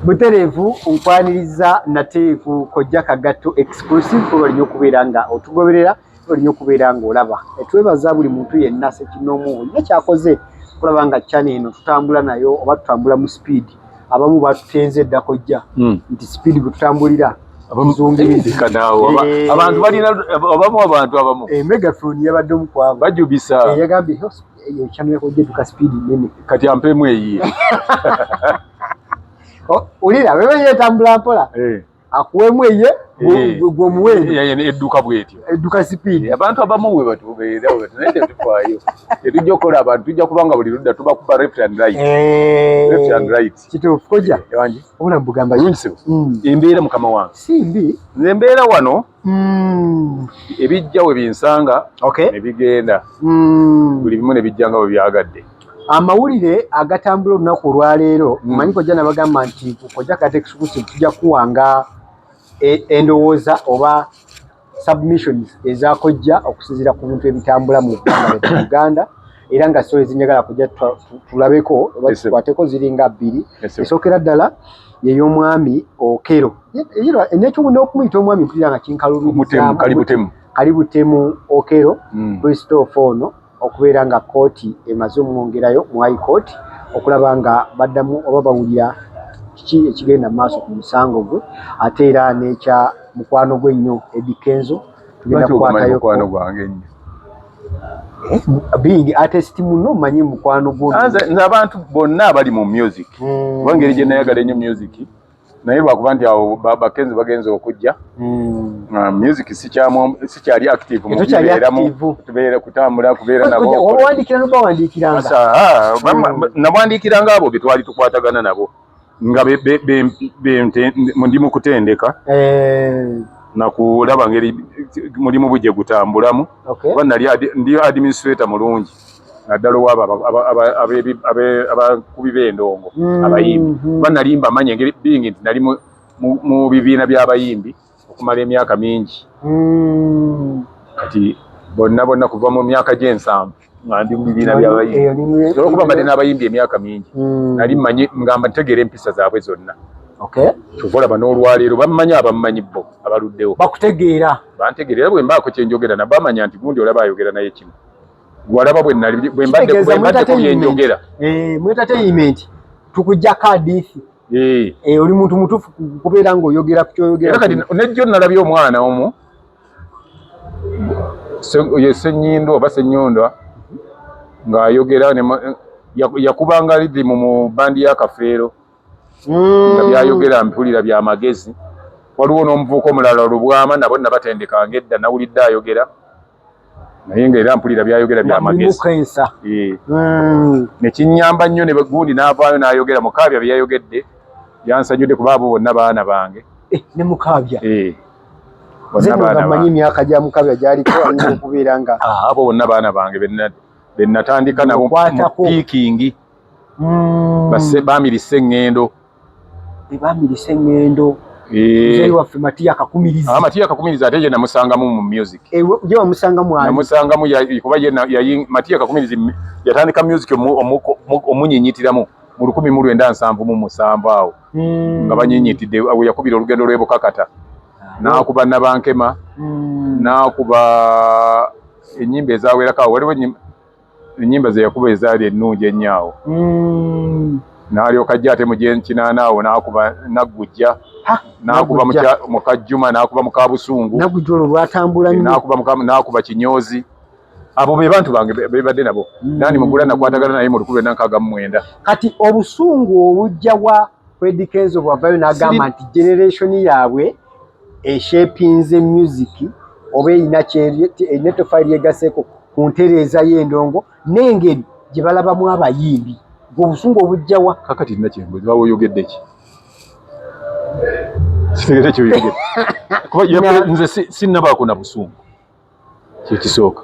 Buterevu nkwaniriza nate ku Kojja Kagatto exclusive ko bali okubeera nga otugoberera bali okubeera nga olaba etwebaza buli muntu yenna sekinomu ne kyakoze kulaba nga channel eno tutambula nayo oba tutambula mu speed abamu batutenze dda Kojja nti speed gutambulira abamuzungirizi kanawo abantu balina abamu megaphone yabadde omukwabo bajubisa yagambye channel ya Kojja tuka speed nene kati ampemu eyi ulira wewe yetambula mpola akuwemu eye gwomuwendo edduka bwetyo edduka speed abantu abamu we batubeera nende tufaayo tetujja okukola abantu tujja kubanga buli ludda tubakuba left and right kituufu Kojja wangi obula mbugamba embeera mukama wange simbi nze mbeera wano ebijja we binsanga ne bigenda buli bimu ne bijja nga bwe byagadde amawulire agatambula olunaku olwaleero manyi Kojja nabagamba nti Kojja Kagatto exclusive tujja kuwanga endowooza oba submissions eza Kojja okusinziira ku bintu ebitambula mu Uganda era nga stories njagala kujja tulabeko bakwateko ziringa bbiri esookera ddala yey'omwami Okero n'okumuyita omwami mpulira nga kinkalubirizamu Kalibutemu Okero Christopher ono okubeera nga kooti emaze omwongerayo mu high court okulaba nga baddamu oba bawulira kiki ekigenda maaso ku musango gwe ate era n'ekya mukwano gwe nnyo Eddie Kenzo tugenda kukwatayo mukwano gwange nnyo being artist muno manyi mukwano gwo nze abantu bonna abali mu music wangeri gye nayagala ennyo music naye lwakuba nti awo bakenzi bagenza okujja music sikyali active tubeera kutambula kubeera nabo wandikira nobawandiikiranga nabwandikiranga abo be twali tukwatagana nabo nga ndi mu kutendeka nakulaba ngeri mulimu bujje gutambulamu kuba ndi administrator mulungi naddala owaabo abakubi b'endongo abayimbi kuba nali mbamanya engeri bingi nti nali mu bibiina by'abayimbi okumala emyaka mingi kati bonna kuva mu myaka gy'ensanvu nga ndi mu bibiina by'abayimbi olwokuba mbadde n'abayimbi emyaka mingi nali mmanyi ngamba ntegeera empisa zaabwe zonna tuvolaba n'olwaleero bamumanyi abamumanyi bo abaluddewo bakutegeera bantegeera bwe mbaako kyenjogera nabo bamanya nti gundi olaba ayogera naye kino gwalaba bwe mbadde ku byenjogera mu entertainment tukujjako hadithi oli muntu mutuufu kubeera ng'oyogera ku kyoyogera kati nejjo nalabye omwana omu ye Ssenyindo oba Ssennyondwa ng'ayogera yakubanga lidimu mu bandi ya Kafeero nga byayogera mpulira bya magezi waliwo n'omuvuuka omulala Lubwama nabo nabatendekanga edda nawulidde ayogera naye nga era mpulira byayogera bya magezi nekinyamba nnyo ne gundi n'avaayo n'ayogera Mukaabya bye yayogedde byansanyudde kuba abo bonna baana bange ne Mukaabya manyi emyaka gya Mukaabya gyaliko okubeera nga abo bonna baana bange be natandika nabo mu piikingi baamirise eŋŋendo bamirise eŋŋendo muzeeyi waffe Matiya Kakumirizi Matiya Kakumirizi ate ye namusangamu mu music ye wamusangamu namusangamu kuba Matiya Kakumirizi yatandika music omunyinyitiramu mu 1977 awo nga banyinyitidde yakubira olugendo lw'Ebukakata n'akuba Nabankema n'akuba ennyimba ezawerako waliwo ennyimba ze yakuba ezaali ennungi ennyo n'alyoka ajja ate mu gy'enkinaana awo n'akuba Naggujja n'akuba mu Kajjuma n'akuba mu Kabusungu Naggujja olwo lwatambula nnyo n'akuba Kinyoozi abo be bantu bange bebadde nabo nani mugula nakwatagana naye mu 1969 kati obusungu obujja bwa Eddie Kenzo bwavayo n'agamba nti generation yaabwe eshapinze music oba erina netofayiri yegaseeko ku ntereeza y'endongo n'engeri gye balabamu abayimbi obusungu obujjawa kakati nakyembuzi wawe oyogedde ki kitegete kyoyogedde kuba nze sinnabaako na busungu kyekisooka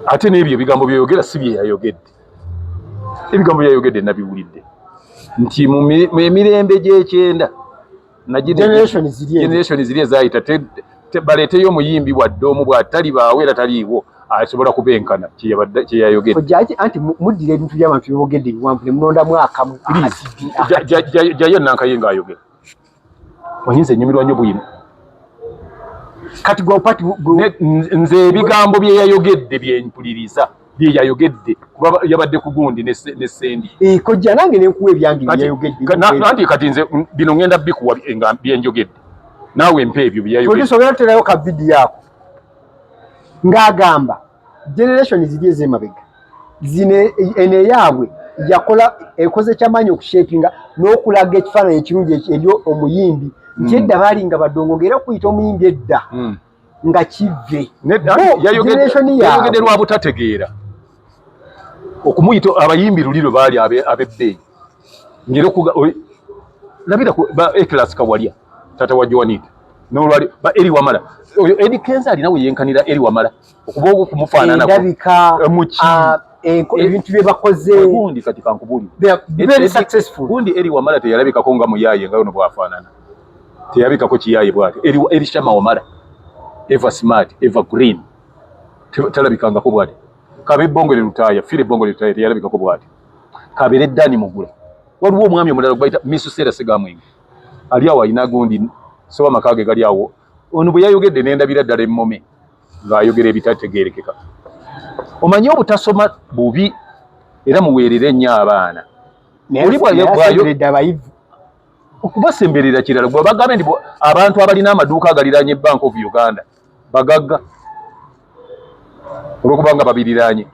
ate n'ebyo ebigambo byeyogera si bye yayogedde ebigambo byayogedde nabiwulidde nti mu emirembe gy'ekyenda generation ziri ezayita baleeteyo omuyimbi wadde omu bw'atali baawe era taliiwo asobola kubenkana kye yayogedde. Ojaje anti muddira ebintu by'abantu byogedde biwampu ne munonda mwaka mu jayo nankaye ng'ayogera wanyinza ennyumirwa nnyo bwino kati gwa pati nze ebigambo bye yayogedde byempuliriza bye yayogedde kuba yabadde ku gundi ne sendi kojja nange nenkuwa ebyange bye yayogedde nanti kati nze bino ngenda bikuwa byenjogedde naawe mpa ebyo bye yayogedde tusobera terayo ka vidiyo ako ng'agamba generation ziri ez'emabega zine ene yaabwe yakola ekoze kyamaanyi okushekinga n'okulaga ekifaananyi ekirungi eryo omuyimbi nti edda baali nga badongo ng'era okuyita omuyimbi edda nga kive yayogedde lwa butategeera okumuyita abayimbi luli lwe baali ab'ebbeeyi ngera labira Eclas Kawalya tata wa Joanita n'olwali Eri Wamala oyo Eddie Kenzo alina we yenkanira Eri Wamala okuba okumufaanana endabika ebintu bye bakoze gundi kati kankubuli very successful gundi Eri Wamala teyalabikako nga muyaaye nga yono bwafaanana teyabikako kiyaaye bwati Eri Shama Wamala Eva Smart Eva Green talabikangako bwati Kabe Bongole Lutaya File Bongole Lutaya teyalabikako bwati Kabere Dani Mugula waliwo omwami omulala gbayita Misusera Segamwenge ali awo alina gundi soba makage gali awo ono bwe yayogedde n'endabira ddala emmome ng'ayogera ebitategeerekeka omanyi obutasoma bubi era muweerere nnyo abaana okubasemberera kirala gwe bagambe nti abantu abalina amaduuka agaliraanye Bank of Uganda bagagga olwokubanga babiriraanye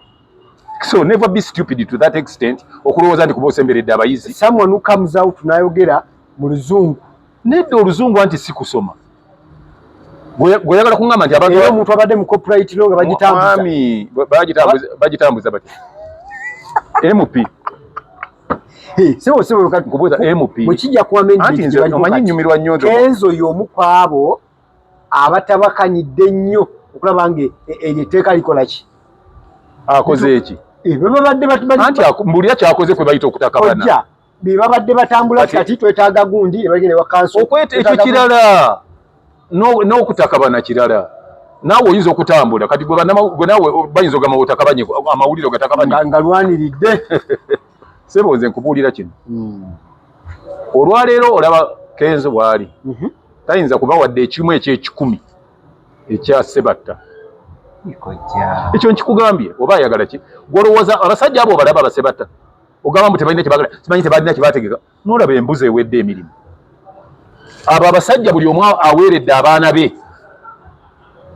so never be stupid to that extent okulowooza nti kuba osemberedde abayizi someone who comes out n'ayogera mu luzungu nedda oluzungu anti si kusoma gweyagala kuŋŋamba nti abantu omuntu abadde mu copyright lo nga bagitambuza bati MP kubuuza MP bwekijja ku omanyi nnyumirwa nnyo Kenzo y'omu ku abo abatabakanyidde nnyo okulaba nga eryo etteeka likola ki akoze eki anti mbulira kyakoze kwe bayita okutakabana be babadde batambula kati twetaaga gundi ne bagenda wa kanso ekyo kirala n'okutakabana kirala naawe oyinza okutambula kati gwe naawe bayinza ogamba otakabanye amawulire ogatakabanye nga lwaniridde sebo nze nkubuulira kino olwaleero olaba Kenzo bw'ali tayinza kuba wadde ekimu eky'ekikumi ekya Sebatta ekyo nkikugambye oba ayagala ki gwolowooza abasajja abo obalaba abasebatta ogamba mbu tebalina kyebagala simanyi tebalina kyebategeka n'olaba embuzi ewedde emirimu abo abasajja buli omu aweeredde abaana be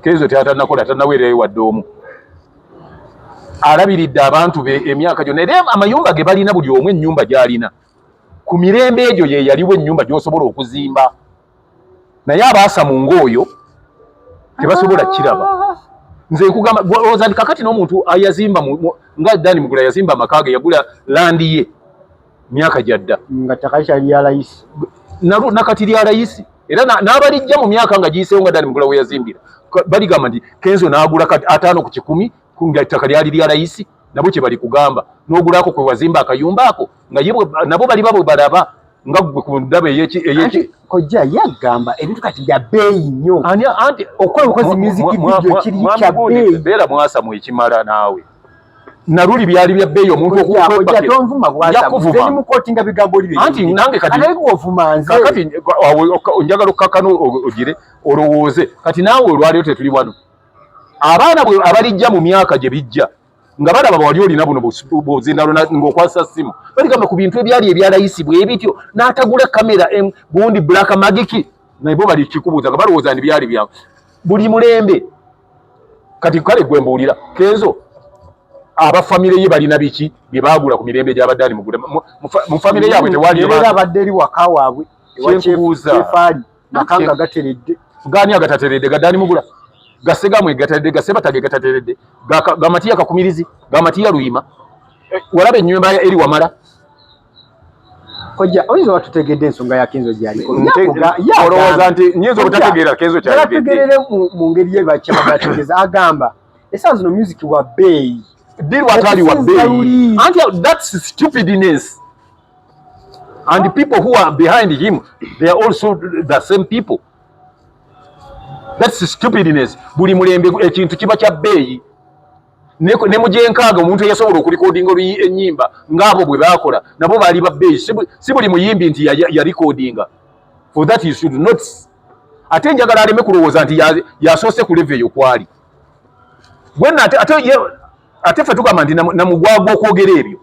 Kenzo teatanakola atanaweerayo wadde omu alabiridde abantu be emyaka gyonna era amayumba ge balina buli omu ennyumba gy'alina ku mirembe egyo ye yaliwo ennyumba gy'osobola okuzimba naye abaasa mu ng'oyo tebasobola kiraba nze nkugamba olowooza nti kakati n'omuntu ayazimba nga Dani Mugula yazimba amaka ge yagula landi ye myaka gyadda nga takali ya rais nakati lya rais era n'abalijja mu myaka nga giyiseewo nga Dani Mugula we yazimbira baligamba nti Kenzo n'agula 5 ku 10 nga ettaka lyali lya rais nabo kye bali kugamba n'ogulako kwe wazimba akayumba ako nga nabo bali babo balaba nga gwe ku ndaba eyeki kojja yagamba ebintu kati bya bbeeyi nnyo anti okola obukozi music video kiri kya bbeeyi beera mwasa mu ekimala naawe naluli byali bya bbeeyi omuntu okujja tonvuma bwasani mu kooti nga bigambo libi anti nange kati ovuma nze kati njagala okukakano ogire olowooze kati naawe olwaliyo tetuli wano abaana bwe abalijja mu myaka gye bijja nga balaba bwali olina buno bw'ozindalo ng'okwasa ssimu baligamba ku bintu ebyali ebya layisi bwe bityo n'atagula kamera gundi Black Magic nabo bali kikubuuza nga balowooza nti byali byawe buli mulembe kati kale gwe mbuulira Kenzo abafamire ye balina biki bye baagula ku mirembe gy'aba Dani Mugula mu famire yaabwe tewali era abadde eri waka waabwe ewakyekuuza makanga gateredde gaani agatateredde ga Dani Mugula gasegamwe gateredde gasebatage gatateredde gamatiya kakumirizi gamatiya luyima walaba ennyumba ya Eri Wamala kojja oyinza watutegedde ensonga ya Kenzo gy'aliko olowooza nti nyinza obutategeera Kenzo kyalategerere mu ngeri ye bakyabagategeeza agamba esaawa zino music wa bbeeyi diri watali wa bbeeyi anti that's stupidness and the people who are behind him they are also the same people. That's stupidness. Buli mulembe ekintu kiba kya bbeeyi ne mujenkaaga omuntu eyasobola okulikodinga ennyimba ng'abo bwe baakola nabo baali babbeeyi si buli muyimbi nti yalikodinga for that you should not ate njagala aleme kulowooza nti yasoose ku level eyo kwali bwenna ate ffe tugamba nti namugwagwa okwogera ebyo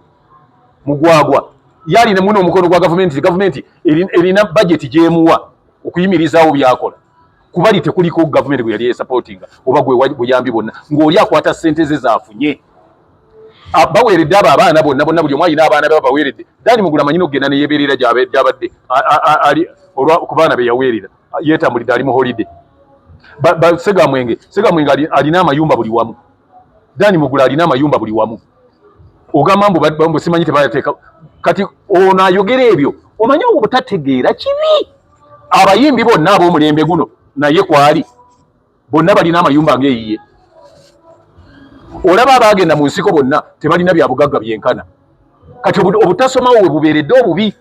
mugwagwa yalina muno omukono gwa gavumenti erina budget gyemuwa okuyimirizaawo byakola kubali tekuliko gavumenti gwe yali esupportinga oba gwe buyambi bonna ng'oli akwata ssente ze zaafunye baweeredde abo abaana bonna buli omu alina abaana be baweeredde Dani Mugula manyi n'okugenda ne yeebeerera gy'abadde ku baana be yaweerera yeetambulidde ali mu holiday Segamwenge alina amayumba buli wamu Dani Mugula alina amayumba buli wamu ogamba mbu simanyi tebayateeka kati ono ayogera ebyo omanyi obutategeera kibi abayimbi bonna ab'omulembe guno naye kwali bonna balina amayumba ng'eyiye olaba abaagenda mu nsiko bonna tebalina bya bugagga byenkana kati obutasomawo we bubeeredde obubi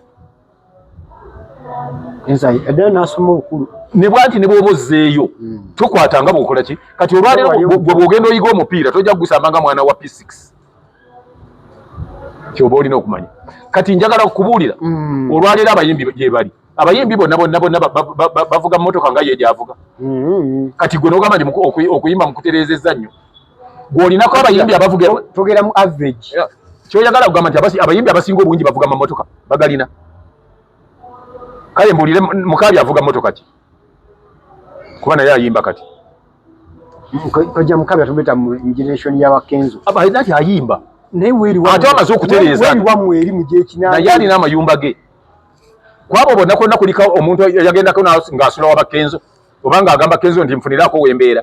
ne bwanti ne bw'oba ozzeeyo tokwatanga bw'okola ki kati olwaleero bwe bw'ogenda oyiga omupiira tojja kugusamba nga mwana wa P6 kyoba olina okumanya kati njagala okubuulira olwaleero abayimbi gye bali abayimbi bonna bavuga mmotoka nga ye gyavuga kati gwe n'ogamba nti okuyimba mukutereezezza nnyo gw'olinako abayimbi abavuga togera mu average kyoyagala kugamba nti abayimbi abasinga obungi bavuga mamotoka bagalina kale mbuulire Mukaabi avuga mmotoka ki kuba naye ayimba kati kojja Mukaabi atubeta mu generation y'abakenzo abayina ati ayimba ate amaze okutereeza naye alina amayumba ge kwabo bonna konna kulika omuntu yagendako ng'asula w'abakenzo oba ng'agamba kenzo nti nfunirako wembeera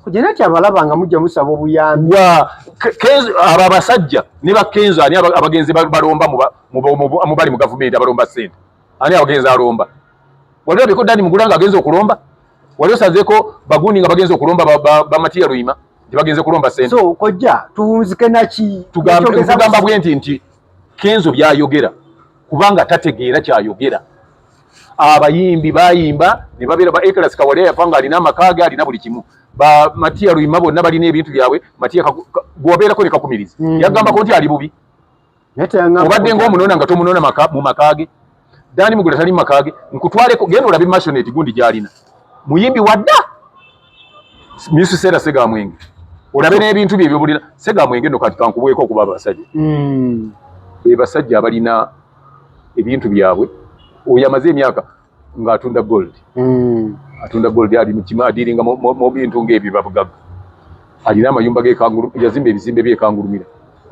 kugenda ati abalaba nga mujja musaba obuyambi abo abasajja ne bakenzo ani abagenzi balomba mubali mu gavumenti abalomba ssente ani abagenzi alomba wali olabeko Dani Mugula nga agenza okulomba wali osazeeko Bagundi nga bagenza okulomba bamatiya Luyima tibagenze kulomba ssente so kojja tuwunzike naki tugamba bwenti nti kenzo byayogera kubanga tategeera kyayogera abayimbi bayimba ne babeera ba Ekras Kawale yafanga alina amakaage alina buli kimu ba Matiya Luyima bonna balina ebintu byabwe Matiya gwobeerako ne kakumiriza yagambako nti ali bubi obadde ng'omunona nga tomunona mu makaage Dani Mugula tali mu makaage nkutwaleko genda olabe Mashoneti gundi gy'alina muyimbi wadda Misu Sera Segamwenge olabe n'ebintu bye byobulira Segamwenge no kati kankubweko okuba abasajja be basajja abalina ebintu byabwe oyo amaze emyaka ng'atunda gold atunda gold ali mu kima adiringa mu bintu ng'ebyo bavugaga alina amayumba g'ekangulu yazimba ebizimbe by'ekangulumira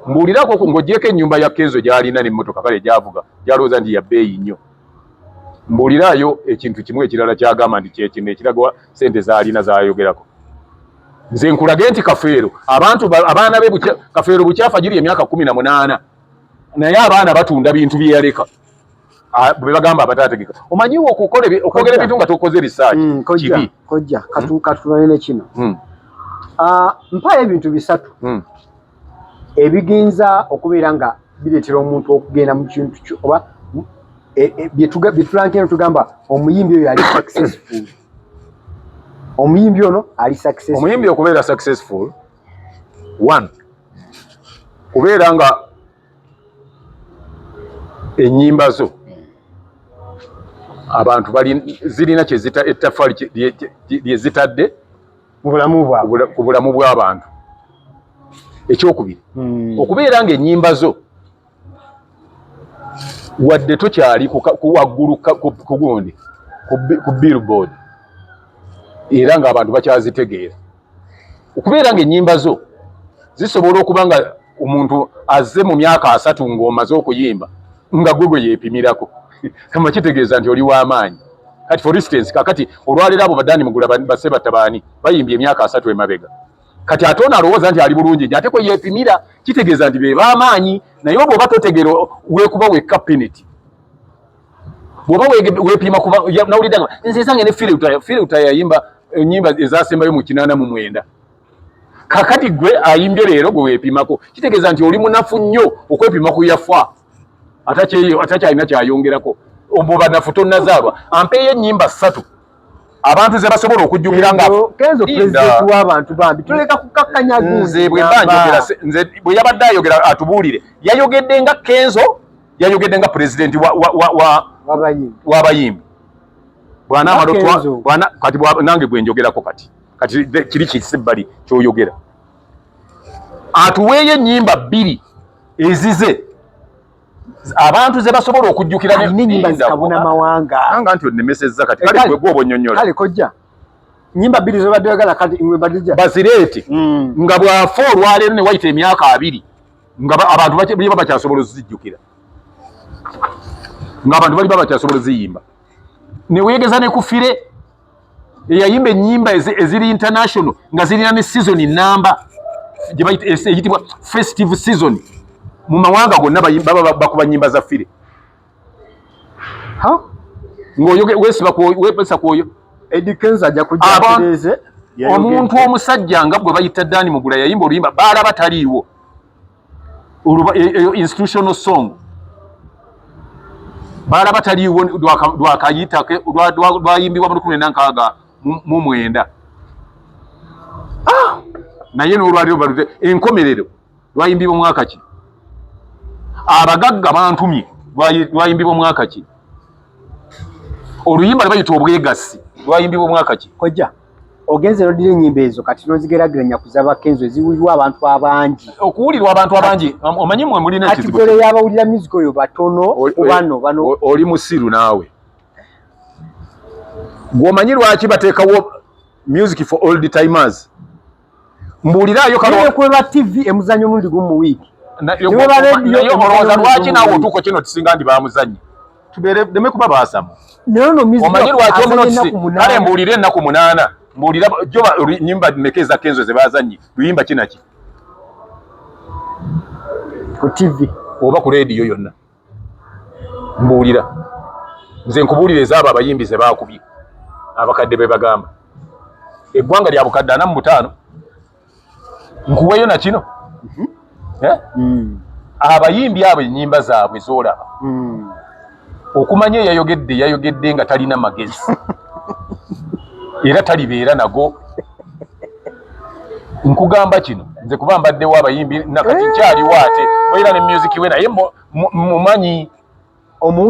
mbuulirako ng'oggyeko ennyumba ya Kenzo gy'alina n'emmotoka kale gy'avuga gyalowooza nti ya bbeeyi nnyo mbuulirayo ekintu kimu ekirala kyagamba nti kyekino ekiragwa ssente z'alina z'ayogerako nze nkulage nti Kafeero abaana be Kafeero bukyafa giri emyaka 18 naye abaana batunda bintu bye yaleka bwe bagamba abataategeka omanyiwo okwogera ebintu nga tokoze research kibi kojja katulane kino mpayo ebintu bisatu ebigenza okubeera nga bireetera omuntu okugenda mu kintu kyo oba byetulankeno tugamba omuyimbi oyo ali successful omuyimbi ono ali successful omuyimbi okubeera successful one kubeera nga ennyimba zo abantu zirina ettaffaali lye zitadde ku bulamu bw'abantu ekyokubiri okubeera nga ennyimba zo wadde tokyali waggulu ku gundi ku billboard era ng'abantu bakyazitegeera okubeera nga ennyimba zo zisobola okuba nga omuntu azze mu myaka 3 ng'omaze okuyimba nga gwe yeepimirako kama kitegeeza nti oli w'amaanyi kati for instance kakati olwaleero abo Dani Mugula basebattabaani bayimbye emyaka 3 emabega kati ate ono alowooza nti ali bulungi ate kwe yeepimira kitegeeza nti be b'amaanyi naye bw'oba totegeera weekuba wekka penalty bw'oba weepima kuba nawulidde nga nze esange ne Filter yayimba ennyimba ezaasembayo mu 89 kakati gwe ayimbye leero gwe weepimako kitegeeza nti oli munafu nnyo okwepima ku yafa atakyalina kyayongerako obo banafu tonnazaalwa ampeeyo ennyimba 3 abantu ze basobola okujjukira nga Kenzo president w'abantu bambi tuleka kukakkanya nze bwe banjogera nze bwe yabadde ayogera atubuulire yayogedde nga Kenzo yayogedde nga president w'abayimbi bwana amalotwa bwana kati nange gwe njogerako kati kiri kisibbali kyoyogera atuweeyo ennyimba bbiri ezize abantu ze basobola okujjukira n'ennyimba zikabuna mawanga anga nti onnemesezza kati kale gwe gwoba onnyonnyola kale kojja nnyimba bbiri zobadde oyagala kati ngwe badija bazireete nga bwafa olwaleero ne wayita emyaka 2 nga abantu baliba bakyasobola okuzijjukira ng'abantu baliba bakyasobola okuziyimba ne weegeza ne kufire eyayimba ennyimba eziri international nga zirina ne season namba gye bayita eyitibwa festive season mu mawanga gonna baba bakuba nnyimba za fire wepesa kwoyo Eddie Kenzo ajja kujja omuntu omusajja nga gwe bayita Dani Mugula yayimba oluyimba balaba taliiwo institutional song balaba taliiwo lwakayitake lwayimbibwa mu 1969 naye n'olwaliro baluze enkomerero lwayimbibwa mwaka ki abagagga bantumye lwayimbibwa mwaka ki oluyimba lbayita obwegassi lwayimbibwa mwaka ki kojja ogenze nodira ennyimba ezo kati nozigeragiranya kuzaba Kenzo eziwulirwa abantu abangi okuwulirwa abantu abangi omanyi mwe mulina ekizibu kati gole yabawulira music oyo batono bano oli musiru naawe gwomanyi lwaki bateekawo music for old timers mbuuliraayo kweba TV emuzanyo omulundi gumu mu wiiki naye olowooza lwaki naawe otuuko kino tisinga ndi bamuzannyi tubeereme kuba baasamu omanyi lwaki omunotisi kale mbuulire ennaku 8 mbuulira jo nnyimba mmeka eza Kenzo ze baazannyi luyimba kinaki ku TV oba ku leediyo yonna mbuulira nze nkubuulira ezaabo abayimbi ze baakubye abakadde be bagamba eggwanga lya bukadde 45 nkuweeyo na kino abayimbi abo ennyimba zaabwe zoolaba okumanya yayogedde nga talina magezi era talibeera nago nkugamba kino nze kuba mbaddewo abayimbi nakati nkyaliwo ate oira ne music we naye mumanyi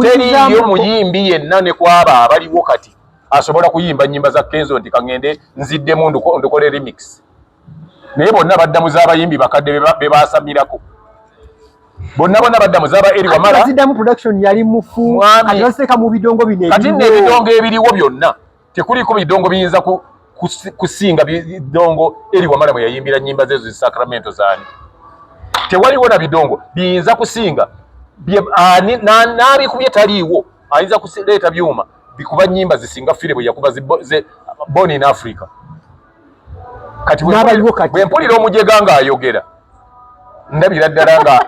teriyo muyimbi yenna ne kwaba abaliwo kati asobola kuyimba nnyimba za Kenzo nti kangende nziddemu ndukole remix naye bonna badda mu z'abayimbi bakadde be baasamirako bonna badda mu z'aba eri wamala ziddamu production yali mufu atoseka mu bidongo bine kati n'ebidongo ebiriwo byonna tekuliko bidongo biyinza kusinga bidongo eri wamala bwe yayimbira nnyimba zezo zi Sacramento zaani tewaliwo na bidongo biyinza kusinga n'abikubye taliiwo ayinza kuleeta byuma bikuba nnyimba zisinga fire bwe yakuba Born in Africa kati bwe mpulira omujega ng'ayogera ndabira ddala nga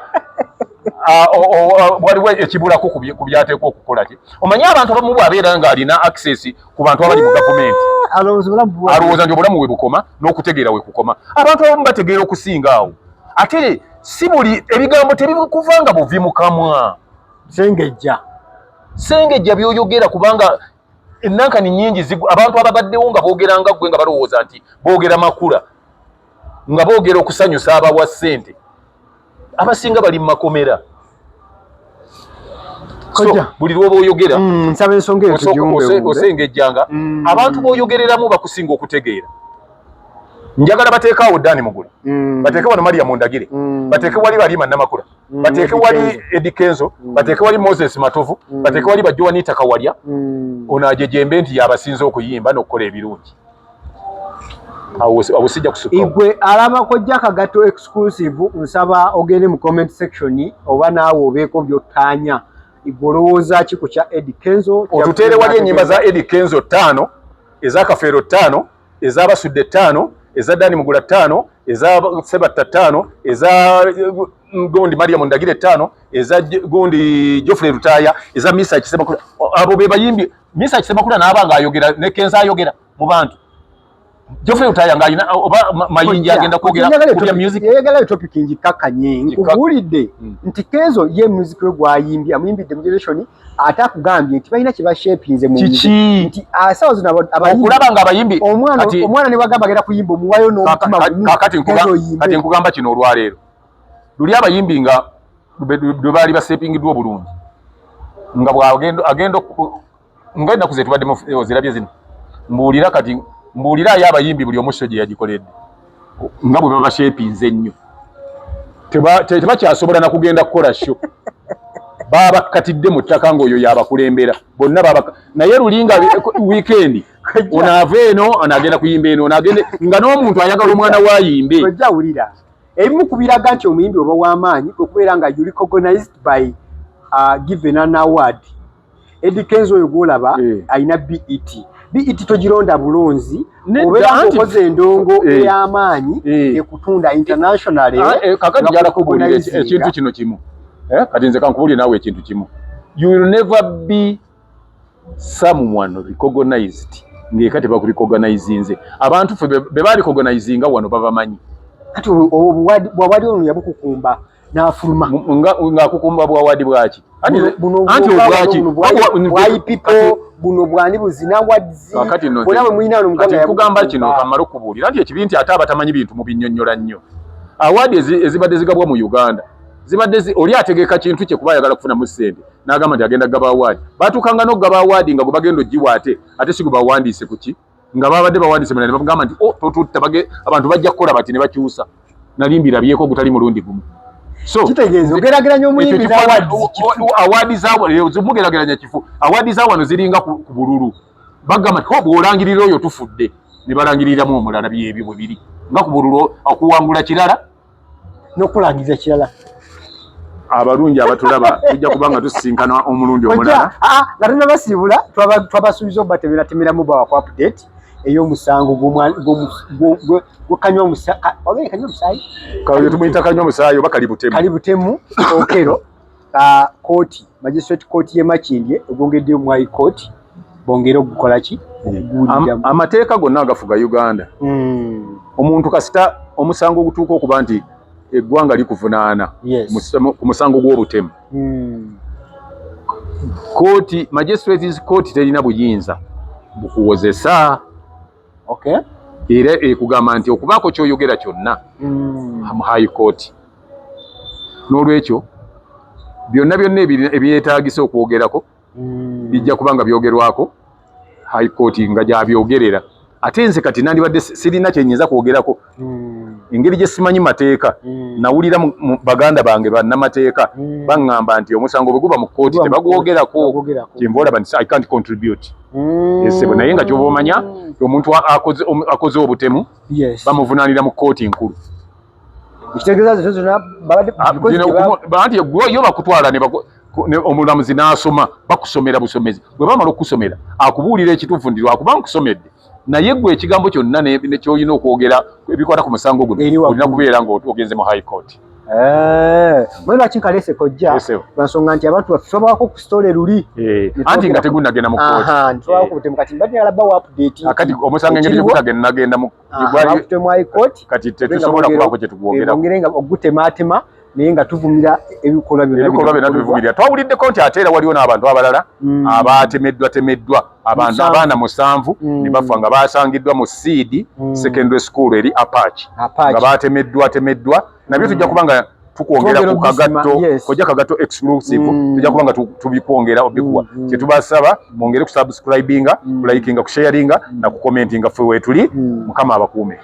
waliwo ekibulako ku byateekwa okukola ki omanyi abantu abamu bw'abeera ng'alina access ku bantu abali mu gavumenti alowooza nti obulamu we bukoma n'okutegeera we kukoma abantu abamu bategeera okusinga awo ate si buli ebigambo tebikuvanga buvi mu kamwa sengejja byoyogera kubanga ennankani nnyingi abantu ababaddewo nga boogera nga ggwe nga balowooza nti boogera makula nga boogera okusanyusa abawa ssente abasinga bali mu makomera buli lwoba oyogera osengejjanga abantu b'oyogereramu bakusinga okutegeera njagala bateekaawo Dani Mugula bateeke wano Maria Mundagire bateeke wali Balima Namakula bateeke wali Eddie Kenzo bateeke wali Moses Matovu bateeke wali Bajoanita Kawalya ono ajejembe nti yabasinza okuyimba n'okukola ebirungi awo sijja kusukka igwe alaba kojja kagato exclusive nsaba ogende mu comment section oba naawe obeeko by'ottaanya igolowooza ki ku kya Eddie Kenzo otuteere wali ennyimba za Eddie Kenzo 5 eza Kafeero 5 eza Basudde 5 eza Dani Mugula 5 eza Sebatta 5 eza gundi Maria Mundagire 5 eza gundi Geoffrey Rutaya eza Misa Kisemakula abo be bayimbi Misa Kisemakula n'abanga ayogera ne Kenzo ayogera mu bantu Geoffrey Utayanga alina oba mayinja agenda kwogera ku music yegala topic njikakanye nkubulidde nti Kenzo ye music we gwayimbye amuyimbidde mu generation atakugambye nti balina kiba shapinze mu nti asawo zina abayimbi okulaba nga abayimbi omwana ne bagamba agenda kuyimba omuwayo n'omutima kati nkugamba kino olwaleero luli abayimbi nga bwe baali basepingiddwa obulungi nga bwagenda ngenda kuze tubadde mu zirabye zino mbuulira kati mbuulira ayo abayimbi buli omusho gye yagikoledde nga bwe baba shapinze ennyo tebakyasobola na kugenda kukola sho baba katidde mu ttaka ng'oyo yabakulembera bonna baba naye lulinga weekend onaava eno anagenda kuyimba eno onagende nga n'omuntu ayagala omwana wayimbe ojjawulira ebimu kubiraga nti omuyimbi oba w'amaanyi okubeera nga you recognized by given an award. Eddie Kenzo oyo gwolaba alina BET togironda bulunzi obeera ng'okoze endongo ey'amaanyi ekutunda internationally kakati gyalakubulira ekintu kino kimu kati nze kankubulire naawe ekintu kimu you will never be someone recognized ng'eka tebakurecognizinze abantu ffe be barecognizinga wano babamanyi kati bwawadi ono yabukukumba n'afuluma ng'akukumba bwawadi bwaki anti obwaki buno bwani buzina wadzi kati nkugamba kino kamala okubuulira nti ekibi nti ate abatamanyi bintu mu binnyonnyola nnyo awadi ezibadde zigabwa mu Uganda zibadde oli ategeka kintu kye kuba ayagala kufunamu ssente n'agamba nti agenda kugaba awadi baatuukanga n'okugaba awadi nga gwe bagenda ogiwa ate si gwe bawandiise ku ki nga babadde bawandiise ne bagamba nti totutta abantu bajja kukola bati ne bakyusa nali mbirabyeko gutali mulundi gumu so kitegeeza ogerageranya omuyimbi awadi z'omugerageranya kifu awadi za wano ziringa ku bululu bagamba nti bw'olangirira oyo tufudde ne balangiriramu omulala byebyo bwe biri nga ku bululu okuwangula kirala n'okulangiriza kirala abalungi abatulaba tujja kubanga tusisinkana omulundi omulala nga tunabasiibula twabasuubiza obatemeratemeramu bawa ku update ey'omusango gwekanywa omusaayi tumuyita kanywa omusaayi oba kalibutemu okero kooti magistrate kooti y'e Makindye ogwongeddeyo mu high court bongera okukola ki amateeka gonna agafuga Uganda omuntu kasita omusango ogutuuka okuba nti eggwanga likuvunaana ku musango gw'obutemu kooti magistrates court terina buyinza bukuwozesa era ekugamba nti okubaako kyoyogera kyonna mu high court n'olwekyo byonna ebyetaagisa okwogerako bijja kubanga byogerwako high court nga gyabyogerera ate nze kati nandibadde sirina kyenyinza kwogerako engeri gye simanyi mateeka nawulira mu baganda bange bannamateeka baŋŋamba nti omusango bwe guba mu kkooti tebagwogerako kyenva olaba nti I can't contribute esebo naye nga kyoba omanya omuntu akoze obutemu bamuvunaanira mu kkooti nkulu anti yo bakutwala omulamuzi n'asoma bakusomera busomezi bwe bamala okusomera akubuulira ekituufu nti lwakuba nkusomedde naye gwe ekigambo kyonna nekyolina okwogera ebikwata ku musango guno olina kubeera ng'ogenze mu high court mwe lwaki nkalese kojja lwansonga nti abantu bafubako ku stole luli anti nga tegunnagenda mu kati omusango engeri gyegutagenda mu high court kati tetusobola kubaako kye tugwogerako ogutemaatema naye nga tuvumira ebikolwa byonna tubivumira twawuliddeko nti ate era waliwo n'abantu abalala abatemeddwa abantu abaana 7 ne bafa nga basangiddwa mu Seed secondary school eri Apache nga batemeddwa nabyo tujja kubanga tukwongera ku kagatto kojja kagatto exclusive tujja kubanga tubikwongera obikuwa kyetubasaba mwongere ku subscribinga ku likinga ku sharinga na ku commentinga ffe wetuli mukama abakuume.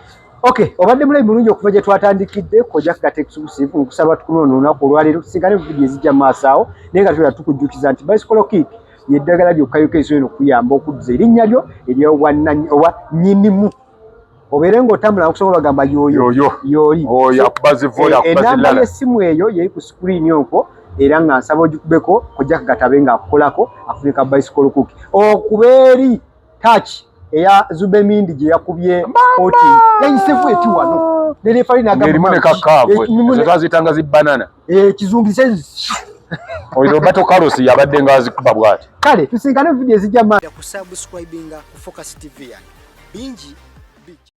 Obadde mulayi bulungi okuva gye twatandikidde kojja kagata exclusive nkusaba tukunoona olunaku olwaleero tusinkane vidiyo ezijja maaso awo naye nga tubeera tukujjukiza nti Bicycle Kick yeddagala lyokka esobola okuyamba okuddiza erinnya lyo ery'obwa nnyinimu obeere ng'otambula nakusobola bagamba yooli enamba y'essimu eyo yeri ku screen okwo era nga nsaba ogikubeko kojja kagatabe ng'akukolako afunika Bicycle Kick okubeeri touch eya Zube Mindi gye yakubye koti yayisevu eti wano nerefali n'erimu ne kakaavu ezo twazitanga zibbanana kizungise oyo Bato Carlos yabadde ng'azikuba bw'ati kale tusinkane vidiyo ezijja ku subscribinga ku Focus TV bingi